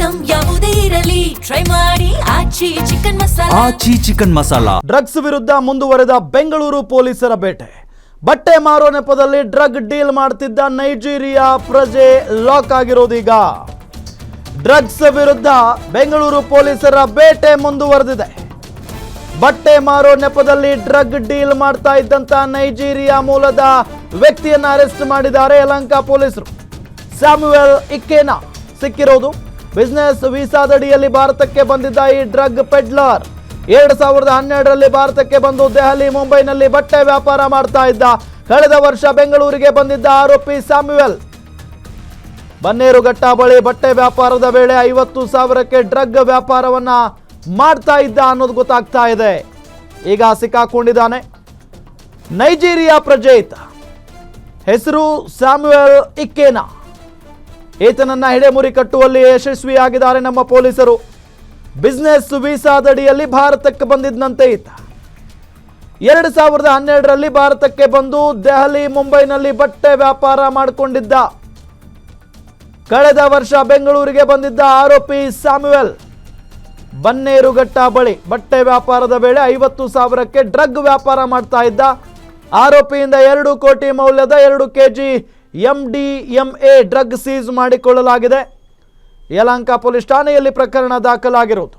Item ಯಾವುದೇ ಇರಲಿ try ಮಾಡಿ ಆಚಿ ಚಿಕನ್ ಮಸಾಲಾ. ಡ್ರಗ್ಸ್ ವಿರುದ್ಧ ಮುಂದುವರೆದ ಬೆಂಗಳೂರು ಪೊಲೀಸರ ಬೇಟೆ. ಬಟ್ಟೆ ಮಾರೋ ನೆಪದಲ್ಲಿ ಡ್ರಗ್ ಡೀಲ್ ಮಾಡ್ತಿದ್ದ ನೈಜೀರಿಯಾ ಪ್ರಜೆ ಲಾಕ್ ಆಗಿರೋದೀಗ. ಡ್ರಗ್ಸ್ ವಿರುದ್ಧ ಬೆಂಗಳೂರು ಪೊಲೀಸರ ಬೇಟೆ ಮುಂದುವರೆದಿದೆ. ಬಟ್ಟೆ ಮಾರೋ ನೆಪದಲ್ಲಿ ಡ್ರಗ್ ಡೀಲ್ ಮಾಡ್ತಾ ಇದ್ದಂತ ನೈಜೀರಿಯಾ ಮೂಲದ ವ್ಯಕ್ತಿಯನ್ನ ಅರೆಸ್ಟ್ ಮಾಡಿದ್ದಾರೆ ಯಲಹಂಕ ಪೊಲೀಸರು. ಸ್ಯಾಮ್ಯುಯಲ್ ಇಕ್ಕೇನಾ ಸಿಕ್ಕಿರೋದು. ಬಿಸಿನೆಸ್ ವೀಸಾದಡಿಯಲ್ಲಿ ಭಾರತಕ್ಕೆ ಬಂದಿದ್ದ ಈ ಡ್ರಗ್ ಪೆಡ್ಲರ್ 2012ರಲ್ಲಿ ಭಾರತಕ್ಕೆ ಬಂದು ದೆಹಲಿ ಮುಂಬೈನಲ್ಲಿ ಬಟ್ಟೆ ವ್ಯಾಪಾರ ಮಾಡ್ತಾ ಇದ್ದ. ಕಳೆದ ವರ್ಷ ಬೆಂಗಳೂರಿಗೆ ಬಂದಿದ್ದ ಆರೋಪಿ ಸ್ಯಾಮ್ಯುಯಲ್ ಬನ್ನೇರುಘಟ್ಟ ಬಳಿ ಬಟ್ಟೆ ವ್ಯಾಪಾರದ ವೇಳೆ 50,000ಕ್ಕೆ ಡ್ರಗ್ ವ್ಯಾಪಾರವನ್ನ ಮಾಡ್ತಾ ಇದ್ದ ಅನ್ನೋದು ಗೊತ್ತಾಗ್ತಾ ಇದೆ. ಈಗ ಸಿಕ್ಕಾಕೊಂಡಿದ್ದಾನೆ. ನೈಜೀರಿಯಾ ಪ್ರಜೆ ಈತ. ಹೆಸರು ಸ್ಯಾಮ್ಯುಯಲ್ ಇಕ್ಕೇನಾ. ಈತನನ್ನ ಹಿಡೆಮುರಿ ಕಟ್ಟುವಲ್ಲಿ ಯಶಸ್ವಿಯಾಗಿದ್ದಾರೆ ನಮ್ಮ ಪೊಲೀಸರು. ಬಿಸಿನೆಸ್ ವೀಸಾದಡಿಯಲ್ಲಿ ಭಾರತಕ್ಕೆ ಬಂದಿದ್ದಂತೆ ಈತ 2012ರಲ್ಲಿ ಭಾರತಕ್ಕೆ ಬಂದು ದೆಹಲಿ ಮುಂಬೈನಲ್ಲಿ ಬಟ್ಟೆ ವ್ಯಾಪಾರ ಮಾಡಿಕೊಂಡಿದ್ದ. ಕಳೆದ ವರ್ಷ ಬೆಂಗಳೂರಿಗೆ ಬಂದಿದ್ದ ಆರೋಪಿ ಸ್ಯಾಮ್ಯುಯಲ್ ಬನ್ನೇರುಘಟ್ಟ ಬಳಿ ಬಟ್ಟೆ ವ್ಯಾಪಾರದ ವೇಳೆ 50,000ಕ್ಕೆ ಡ್ರಗ್ ವ್ಯಾಪಾರ ಮಾಡ್ತಾ ಇದ್ದ. ಆರೋಪಿಯಿಂದ 2 ಕೋಟಿ ಮೌಲ್ಯದ 2 ಕೆಜಿ MDMA ಡ್ರಗ್ ಸೀಸ್ ಮಾಡಿಕೊಳ್ಳಲಾಗಿದೆ. ಯಲಹಂಕ ಪೊಲೀಸ್ ಠಾಣೆಯಲ್ಲಿ ಪ್ರಕರಣ ದಾಖಲಾಗಿರುವುದು.